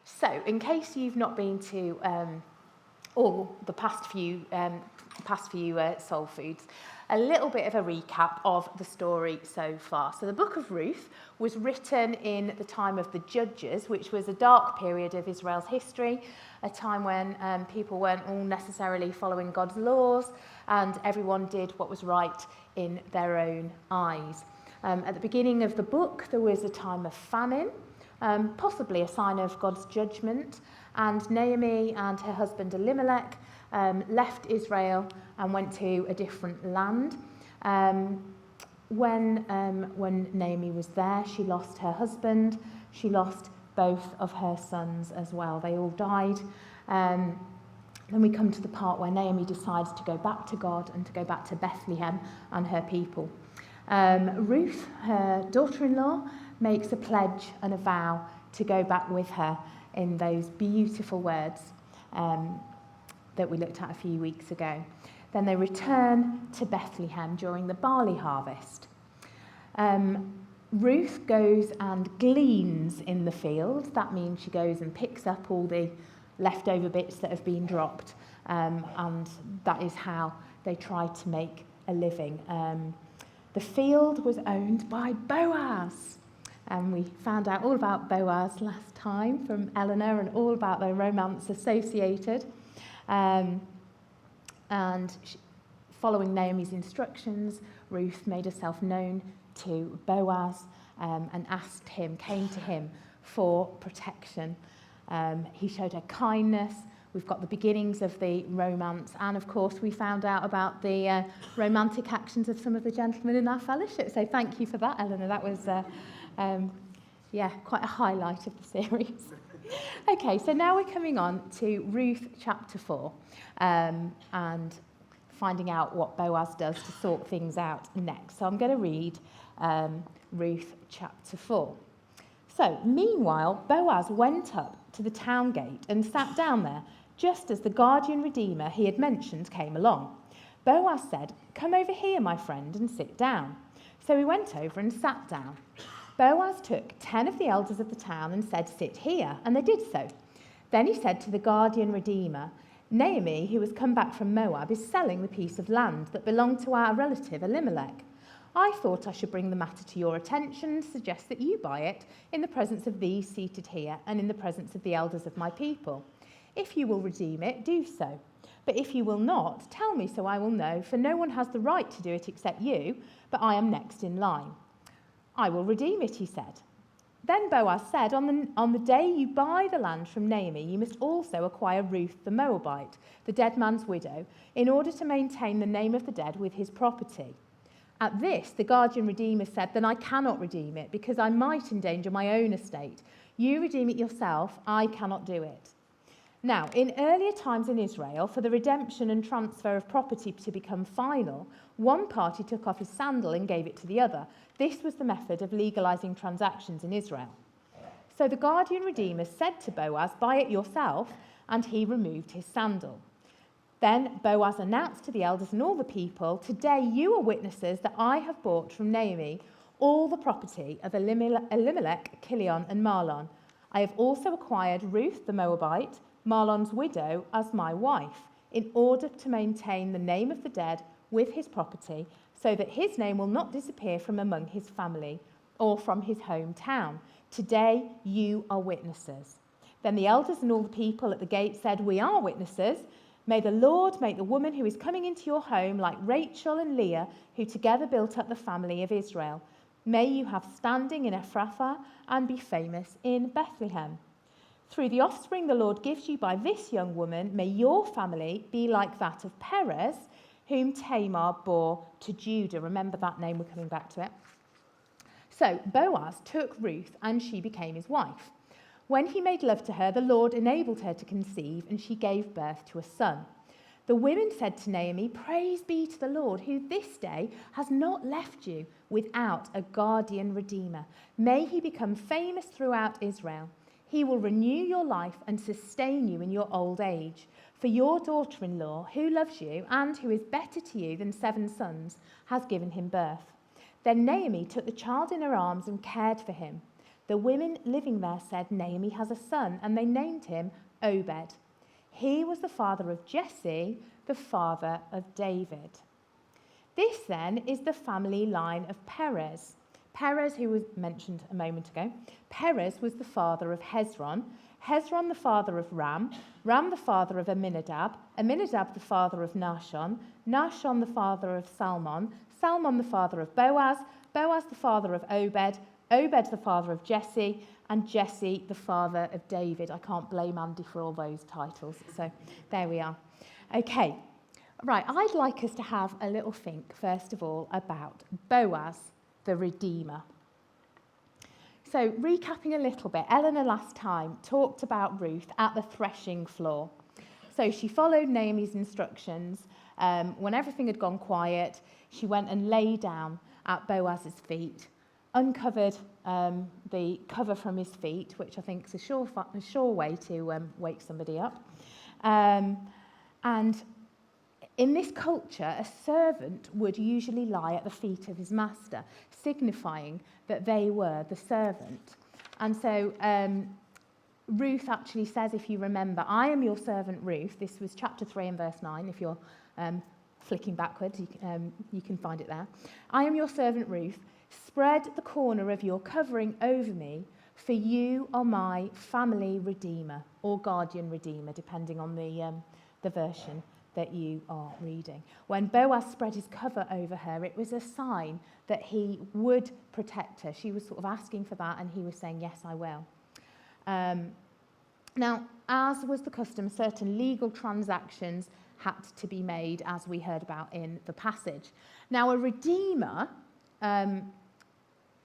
So, in case you've not been to all the past few Soul Foods, a little bit of a recap of the story so far. So the book of Ruth was written in the time of the Judges, which was a dark period of Israel's history, a time when people weren't all necessarily following God's laws and everyone did what was right in their own eyes. At the beginning of the book, there was a time of famine, possibly a sign of God's judgment, and Naomi and her husband Elimelech left Israel and went to a different land. When Naomi was there, she lost her husband. She lost both of her sons as well. They all died. Then we come to the part where Naomi decides to go back to God and to go back to Bethlehem and her people. Ruth, her daughter-in-law, makes a pledge and a vow to go back with her in those beautiful words that we looked at a few weeks ago. Then they return to Bethlehem during the barley harvest. Ruth goes and gleans in the field. That means she goes and picks up all the leftover bits that have been dropped, and that is how they try to make a living. The field was owned by Boaz, and we found out all about Boaz last time from Eleanor and all about the romance associated. Following Naomi's instructions, Ruth made herself known to Boaz and came to him for protection. He showed her kindness. We've got the beginnings of the romance, and of course we found out about the romantic actions of some of the gentlemen in our fellowship. So thank you for that, Eleanor. That was quite a highlight of the series. Okay, so now we're coming on to Ruth chapter 4 and finding out what Boaz does to sort things out next. So I'm going to read Ruth chapter 4. So, meanwhile, Boaz went up to the town gate and sat down there, just as the guardian redeemer he had mentioned came along. Boaz said, "Come over here, my friend, and sit down." So he went over and sat down. Boaz took 10 of the elders of the town and said, "Sit here," and they did so. Then he said to the guardian redeemer, "Naomi, who has come back from Moab, is selling the piece of land that belonged to our relative Elimelech. I thought I should bring the matter to your attention and suggest that you buy it in the presence of these seated here and in the presence of the elders of my people. If you will redeem it, do so. But if you will not, tell me so I will know, for no one has the right to do it except you, but I am next in line." "I will redeem it," he said. Then Boaz said, on the day you buy the land from Naomi, you must also acquire Ruth the Moabite, the dead man's widow, in order to maintain the name of the dead with his property. At this, the guardian redeemer said, "Then I cannot redeem it, because I might endanger my own estate. You redeem it yourself, I cannot do it." Now, in earlier times in Israel, for the redemption and transfer of property to become final, one party took off his sandal and gave it to the other. This was the method of legalizing transactions in Israel. So the guardian redeemer said to Boaz, "Buy it yourself," and he removed his sandal. Then Boaz announced to the elders and all the people, "Today you are witnesses that I have bought from Naomi all the property of Elimelech, Kilion, and Mahlon. I have also acquired Ruth the Moabite, Mahlon's widow, as my wife, in order to maintain the name of the dead with his property, so that his name will not disappear from among his family or from his hometown. Today you are witnesses." Then the elders and all the people at the gate said, "We are witnesses. May the Lord make the woman who is coming into your home like Rachel and Leah, who together built up the family of Israel. May you have standing in Ephrathah and be famous in Bethlehem. Through the offspring the Lord gives you by this young woman, may your family be like that of Perez, whom Tamar bore to Judah." Remember that name, we're coming back to it. So Boaz took Ruth and she became his wife. When he made love to her, the Lord enabled her to conceive, and she gave birth to a son. The women said to Naomi, "Praise be to the Lord, who this day has not left you without a guardian redeemer. May he become famous throughout Israel. He will renew your life and sustain you in your old age. For your daughter-in-law, who loves you and who is better to you than 7 sons, has given him birth." Then Naomi took the child in her arms and cared for him. The women living there said, Naomi has a son, and they named him Obed. He was the father of Jesse, the father of David. This then is the family line of Perez. Perez, who was mentioned a moment ago, Perez was the father of Hezron, Hezron the father of Ram, Ram the father of Amminadab, Amminadab the father of Nahshon, Nahshon the father of Salmon, Salmon the father of Boaz, Boaz the father of Obed, Obed the father of Jesse, and Jesse the father of David. I can't blame Andy for all those titles, so there we are. Okay, right, I'd like us to have a little think, first of all, about Boaz, the Redeemer. So, recapping a little bit, Eleanor last time talked about Ruth at the threshing floor. So she followed Naomi's instructions. When everything had gone quiet, she went and lay down at Boaz's feet, uncovered the cover from his feet, which I think is a sure way to wake somebody up. And in this culture, a servant would usually lie at the feet of his master, signifying that they were the servant. And so Ruth actually says, if you remember, I am your servant Ruth. This was chapter 3 and verse 9. If you're flicking backwards, you can find it there. I am your servant Ruth. Spread the corner of your covering over me, for you are my family redeemer, or guardian redeemer, depending on the version that you are reading. When Boaz spread his cover over her, it was a sign that he would protect her. She was sort of asking for that, and he was saying, yes, I will. Now, as was the custom, certain legal transactions had to be made, as we heard about in the passage. Now, a redeemer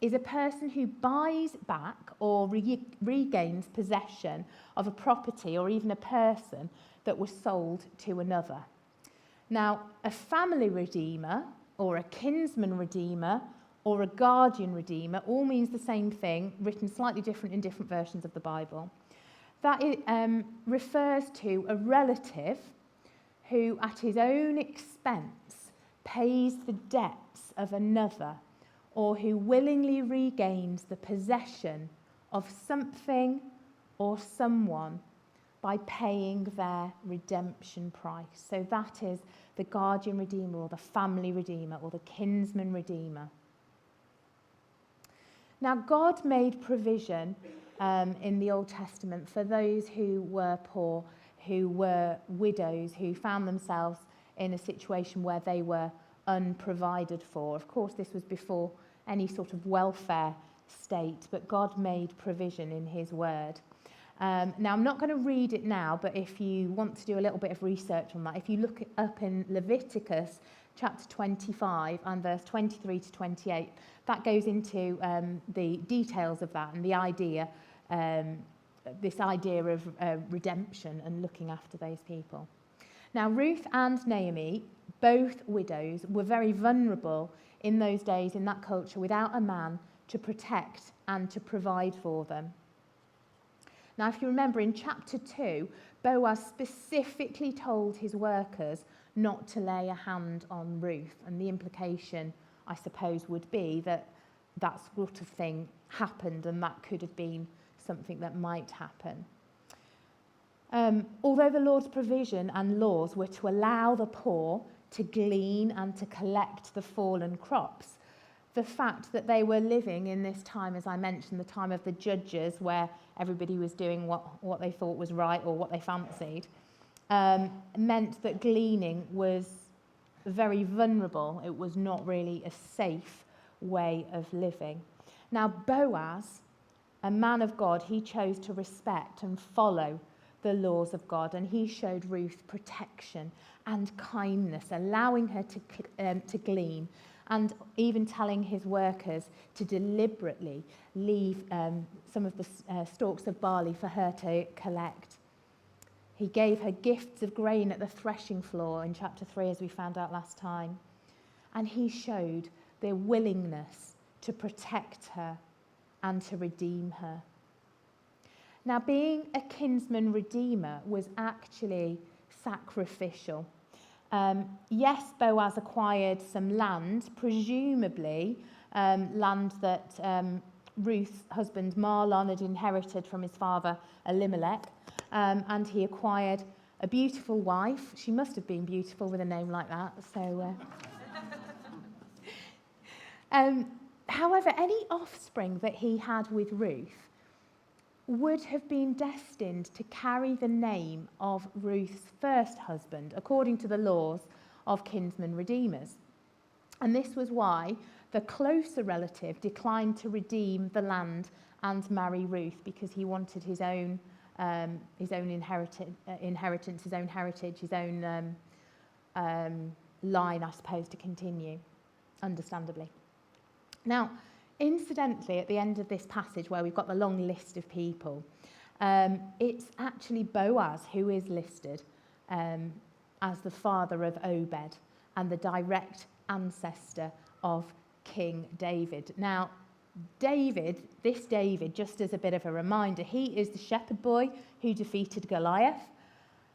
is a person who buys back or regains possession of a property or even a person that was sold to another. Now, a family redeemer or a kinsman redeemer or a guardian redeemer all means the same thing, written slightly different in different versions of the Bible. That refers to a relative who, at his own expense, pays the debts of another, or who willingly regains the possession of something or someone by paying their redemption price. So that is the guardian redeemer, or the family redeemer, or the kinsman redeemer. Now, God made provision in the Old Testament for those who were poor, who were widows, who found themselves in a situation where they were unprovided for. Of course, this was before any sort of welfare state, but God made provision in his word. Now, I'm not going to read it now, but if you want to do a little bit of research on that, if you look it up in Leviticus chapter 25 and verse 23 to 28, that goes into the details of that and the idea, this idea of redemption and looking after those people. Now, Ruth and Naomi, both widows, were very vulnerable in those days, in that culture, without a man to protect and to provide for them. Now, if you remember, in chapter 2, Boaz specifically told his workers not to lay a hand on Ruth, and the implication, I suppose, would be that that sort of thing happened, and that could have been something that might happen. Although the Lord's provision and laws were to allow the poor to glean and to collect the fallen crops, the fact that they were living in this time, as I mentioned, the time of the judges, where everybody was doing what they thought was right or what they fancied, meant that gleaning was very vulnerable. It was not really a safe way of living. Now, Boaz, a man of God, he chose to respect and follow the laws of God, and he showed Ruth protection and kindness, allowing her to glean, and even telling his workers to deliberately leave some of the stalks of barley for her to collect. He gave her gifts of grain at the threshing floor in chapter 3, as we found out last time. And he showed their willingness to protect her and to redeem her. Now, being a kinsman redeemer was actually sacrificial. Yes, Boaz acquired some land, presumably land that Ruth's husband Mahlon had inherited from his father Elimelech, and he acquired a beautiful wife. She must have been beautiful with a name like that. So, however, any offspring that he had with Ruth would have been destined to carry the name of Ruth's first husband, according to the laws of kinsman redeemers. And this was why the closer relative declined to redeem the land and marry Ruth, because he wanted his own inheritance, his own heritage, his own line, I suppose, to continue, understandably. Now, incidentally, at the end of this passage where we've got the long list of people, it's actually Boaz who is listed as the father of Obed and the direct ancestor of King David. Now, David, just as a bit of a reminder, he is the shepherd boy who defeated Goliath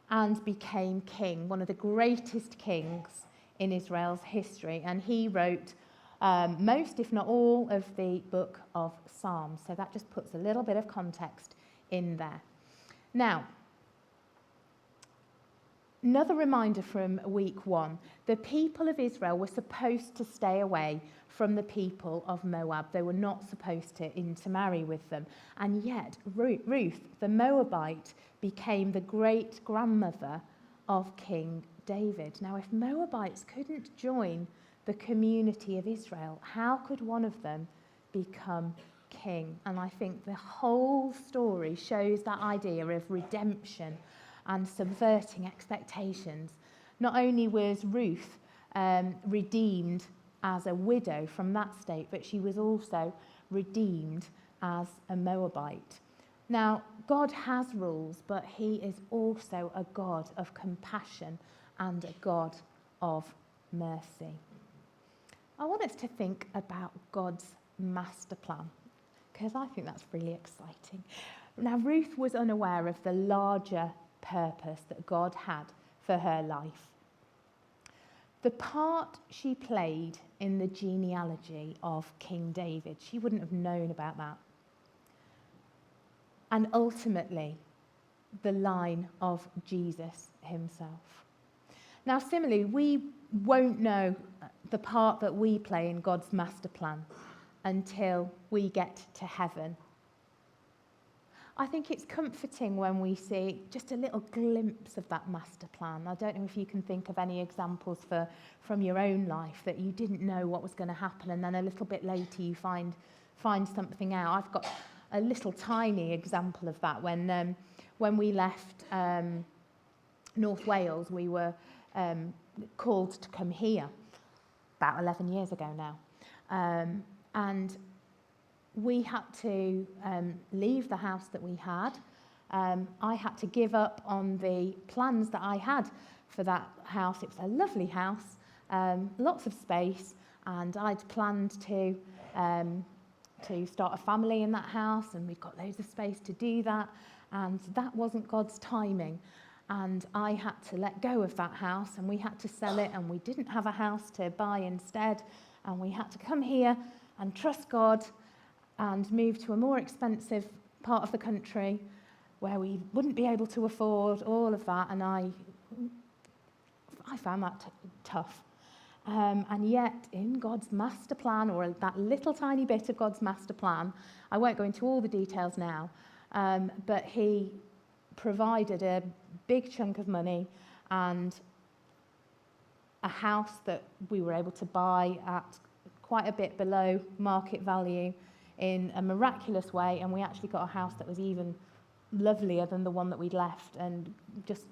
and became king, one of the greatest kings in Israel's history. And he wrote most, if not all, of the book of Psalms. So that just puts a little bit of context in there. Now, another reminder from week 1, the people of Israel were supposed to stay away from the people of Moab. They were not supposed to intermarry with them. And yet, Ruth, the Moabite, became the great-grandmother of King David. Now, if Moabites couldn't join the community of Israel, how could one of them become king? And I think the whole story shows that idea of redemption and subverting expectations. Not only was Ruth redeemed as a widow from that state, but she was also redeemed as a Moabite. Now, God has rules, but he is also a God of compassion and a God of mercy. I want us to think about God's master plan, because I think that's really exciting. Now, Ruth was unaware of the larger purpose that God had for her life. The part she played in the genealogy of King David, she wouldn't have known about that. And ultimately, the line of Jesus himself. Now, similarly, we won't know the part that we play in God's master plan until we get to heaven. I think it's comforting when we see just a little glimpse of that master plan. I don't know if you can think of any examples from your own life that you didn't know what was going to happen, and then a little bit later you find something out. I've got a little tiny example of that. When we left North Wales, we were called to come here about 11 years ago now. And we had to leave the house that we had. I had to give up on the plans that I had for that house. It was a lovely house, lots of space, and I'd planned to start a family in that house, and we've got loads of space to do that, and that wasn't God's timing. And I had to let go of that house, and we had to sell it, and we didn't have a house to buy instead, and we had to come here and trust God and move to a more expensive part of the country where we wouldn't be able to afford all of that, and I found that tough. And yet, in God's master plan, or that little tiny bit of God's master plan, I won't go into all the details now, but he provided a big chunk of money and a house that we were able to buy at quite a bit below market value in a miraculous way, and we actually got a house that was even lovelier than the one that we'd left, and just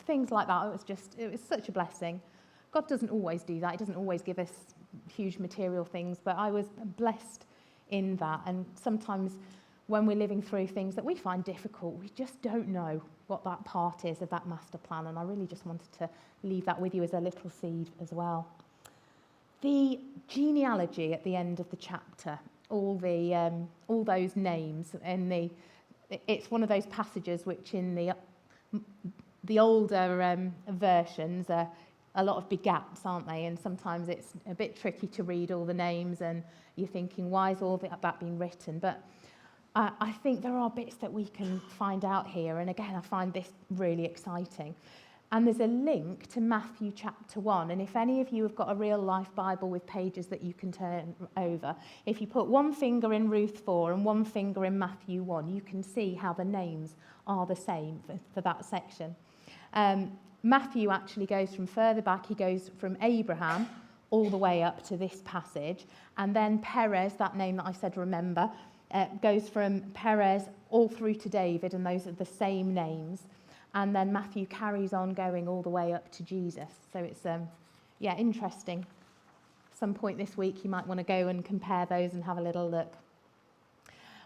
things like that. It was such a blessing. God doesn't always do that. He doesn't always give us huge material things, but I was blessed in that. And sometimes when we're living through things that we find difficult, we just don't know what that part is of that master plan, and I really just wanted to leave that with you as a little seed as well. The genealogy at the end of the chapter, all those names, it's one of those passages which in the older versions are a lot of big gaps, aren't they? And sometimes it's a bit tricky to read all the names and you're thinking, why is all that being written? But I think there are bits that we can find out here. And again, I find this really exciting. And there's a link to Matthew chapter 1. And if any of you have got a real life Bible with pages that you can turn over, if you put one finger in Ruth 4 and one finger in Matthew 1, you can see how the names are the same for that section. Matthew actually goes from further back. He goes from Abraham all the way up to this passage. And then Perez, that name that I said remember, goes from Perez all through to David, and those are the same names. And then Matthew carries on going all the way up to Jesus. So it's, interesting. Some point this week you might want to go and compare those and have a little look.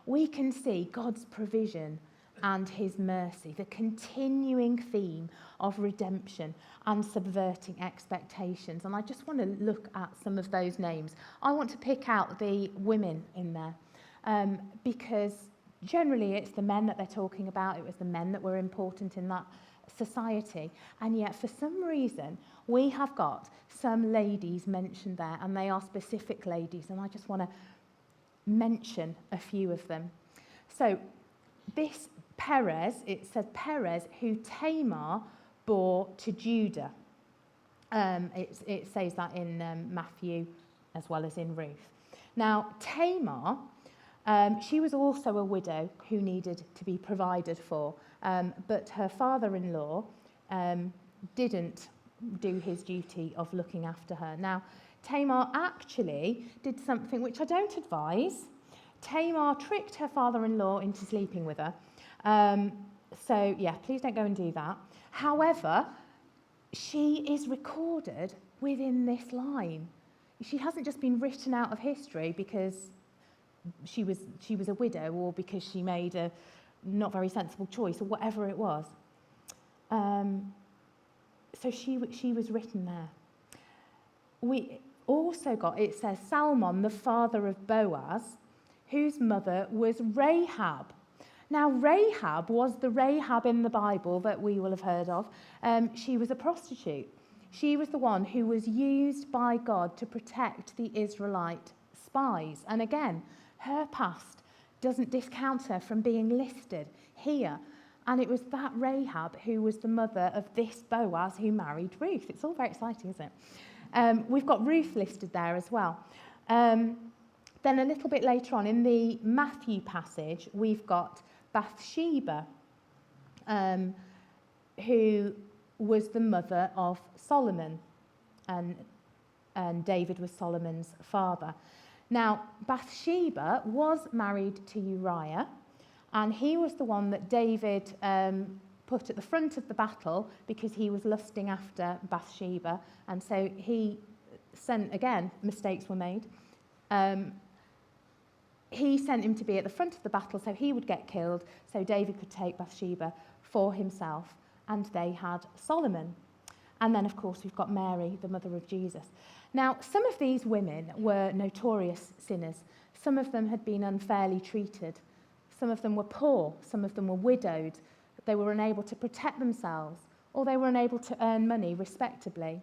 We can see God's provision and his mercy, the continuing theme of redemption and subverting expectations. And I just want to look at some of those names. I want to pick out the women in there because generally it's the men that they're talking about. It was the men that were important in that society. And yet for some reason we have got some ladies mentioned there, and they are specific ladies. And I just want to mention a few of them. So this Perez, it says Perez, who Tamar bore to Judah. It says that in Matthew as well as in Ruth. Now, Tamar, she was also a widow who needed to be provided for, but her father-in-law didn't do his duty of looking after her. Now, Tamar actually did something which I don't advise. Tamar tricked her father-in-law into sleeping with her. Please don't go and do that. However, she is recorded within this line. She hasn't just been written out of history because she was a widow or because she made a not very sensible choice or whatever it was. So she was written there. We also got, it says, Salmon, the father of Boaz, whose mother was Rahab. Now, Rahab was the Rahab in the Bible that we will have heard of. She was a prostitute. She was the one who was used by God to protect the Israelite spies. And again, her past doesn't discount her from being listed here. And it was that Rahab who was the mother of this Boaz who married Ruth. It's all very exciting, isn't it? We've got Ruth listed there as well. Then a little bit later on in the Matthew passage, we've got Bathsheba, who was the mother of Solomon, and David was Solomon's father. Now, Bathsheba was married to Uriah, and he was the one that David put at the front of the battle because he was lusting after Bathsheba, and so he sent, again, mistakes were made. He sent him to be at the front of the battle so he would get killed, so David could take Bathsheba for himself, and they had Solomon. And then, of course, we've got Mary, the mother of Jesus. Now, some of these women were notorious sinners. Some of them had been unfairly treated. Some of them were poor. Some of them were widowed. They were unable to protect themselves, or they were unable to earn money respectably.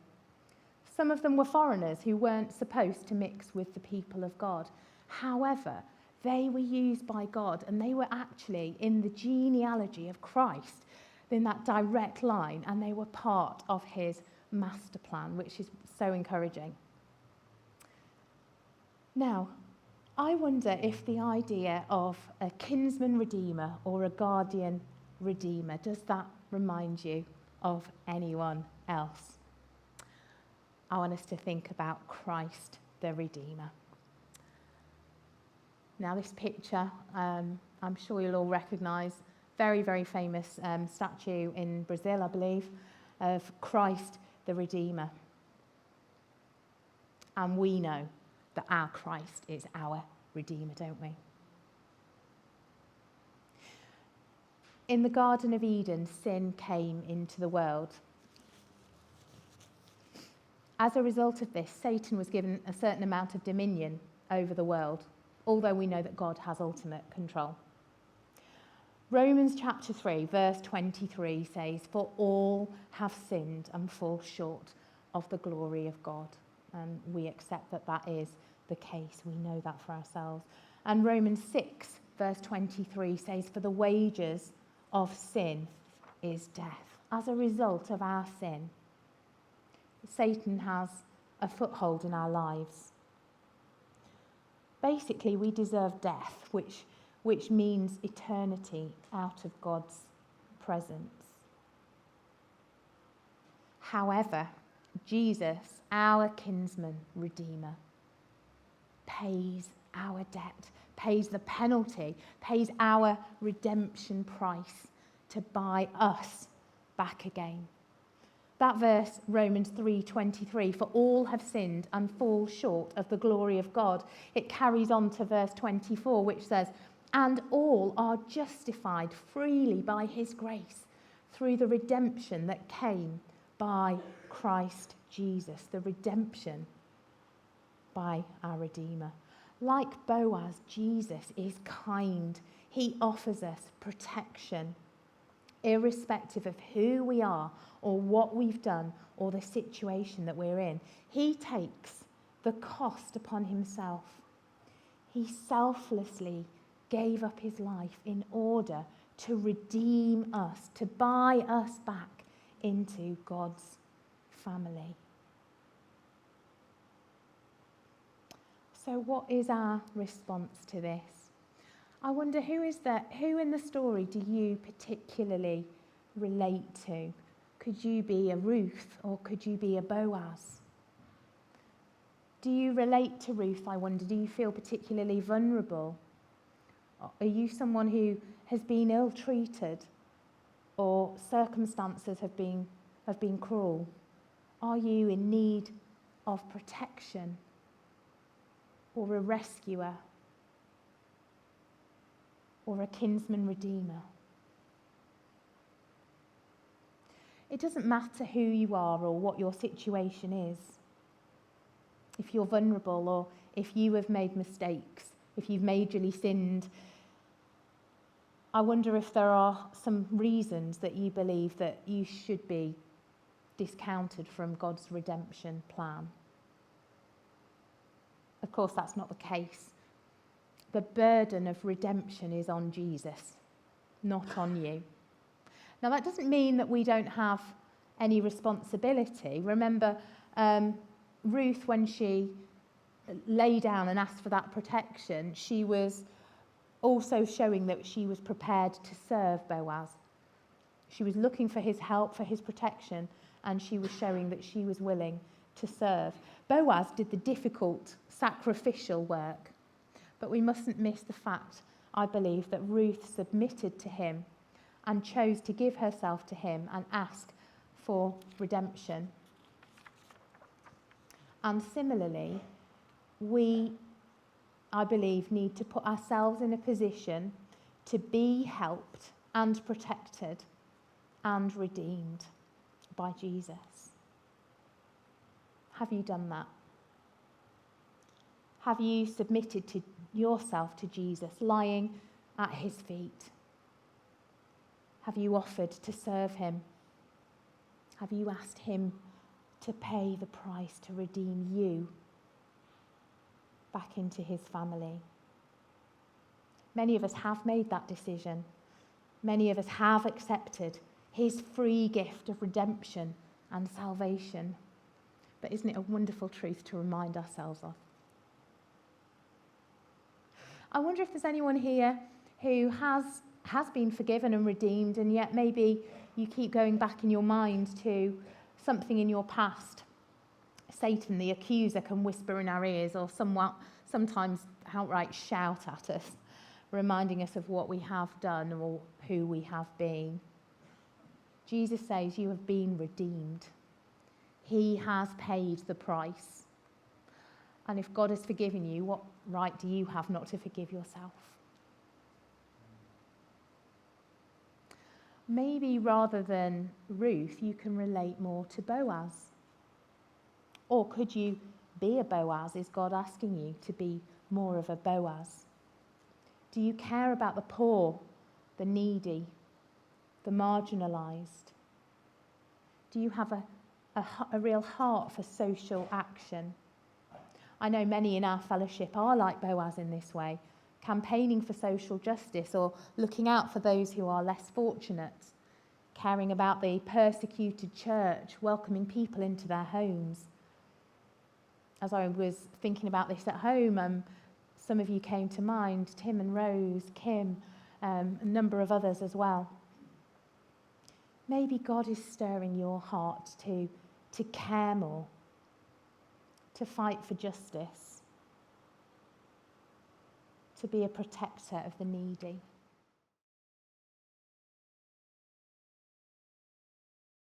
Some of them were foreigners who weren't supposed to mix with the people of God. However, they were used by God, and they were actually in the genealogy of Christ, in that direct line, and they were part of his master plan, which is so encouraging. Now, I wonder if the idea of a kinsman redeemer or a guardian redeemer, does that remind you of anyone else? I want us to think about Christ the Redeemer. Now, this picture, I'm sure you'll all recognise, very, very famous statue in Brazil, I believe, of Christ the Redeemer. And we know that our Christ is our Redeemer, don't we? In the Garden of Eden, sin came into the world. As a result of this, Satan was given a certain amount of dominion over the world, although we know that God has ultimate control. Romans chapter 3, verse 23 says, "For all have sinned and fall short of the glory of God. And we accept that that is the case. We know that for ourselves. And Romans 6, verse 23 says, "For the wages of sin is death." As a result of our sin, Satan has a foothold in our lives. Basically, we deserve death, which means eternity out of God's presence. However, Jesus, our kinsman redeemer, pays our debt, pays the penalty, pays our redemption price to buy us back again. That verse, Romans 3:23, "For all have sinned and fall short of the glory of God," it carries on to verse 24, which says, "And all are justified freely by his grace through the redemption that came by Christ Jesus," the redemption by our Redeemer. Like Boaz, Jesus is kind. He offers us protection, irrespective of who we are or what we've done or the situation that we're in. He takes the cost upon himself. He selflessly gave up his life in order to redeem us, to buy us back into God's family. So what is our response to this? I wonder who in the story do you particularly relate to? Could you be a Ruth or could you be a Boaz? Do you relate to Ruth, I wonder? Do you feel particularly vulnerable? Are you someone who has been ill-treated or circumstances have been cruel? Are you in need of protection or a rescuer or a kinsman redeemer? It doesn't matter who you are or what your situation is. If you're vulnerable or if you have made mistakes, if you've majorly sinned, I wonder if there are some reasons that you believe that you should be discounted from God's redemption plan. Of course, that's not the case. The burden of redemption is on Jesus, not on you. Now, that doesn't mean that we don't have any responsibility. Remember, Ruth, when she lay down and asked for that protection, she was also showing that she was prepared to serve Boaz. She was looking for his help, for his protection, and she was showing that she was willing to serve. Boaz did the difficult, sacrificial work, but we mustn't miss the fact, I believe, that Ruth submitted to him and chose to give herself to him and ask for redemption. And similarly, we, I believe, need to put ourselves in a position to be helped and protected and redeemed by Jesus. Have you done that? Have you submitted to yourself to Jesus, lying at his feet? Have you offered to serve him? Have you asked him to pay the price to redeem you back into his family? Many of us have made that decision. Many of us have accepted his free gift of redemption and salvation. But isn't it a wonderful truth to remind ourselves of? I wonder if there's anyone here who has been forgiven and redeemed, and yet maybe you keep going back in your mind to something in your past. Satan, the accuser, can whisper in our ears or sometimes outright shout at us, reminding us of what we have done or who we have been. Jesus says you have been redeemed. He has paid the price. And if God has forgiven you, what right do you have not to forgive yourself? Maybe rather than Ruth, you can relate more to Boaz. Or could you be a Boaz? Is God asking you to be more of a Boaz? Do you care about the poor, the needy, the marginalised? Do you have a real heart for social action. I know many in our fellowship are like Boaz in this way, campaigning for social justice or looking out for those who are less fortunate, caring about the persecuted church, welcoming people into their homes. As I was thinking about this at home, some of you came to mind, Tim and Rose, Kim, a number of others as well. Maybe God is stirring your heart to care more, to fight for justice, to be a protector of the needy.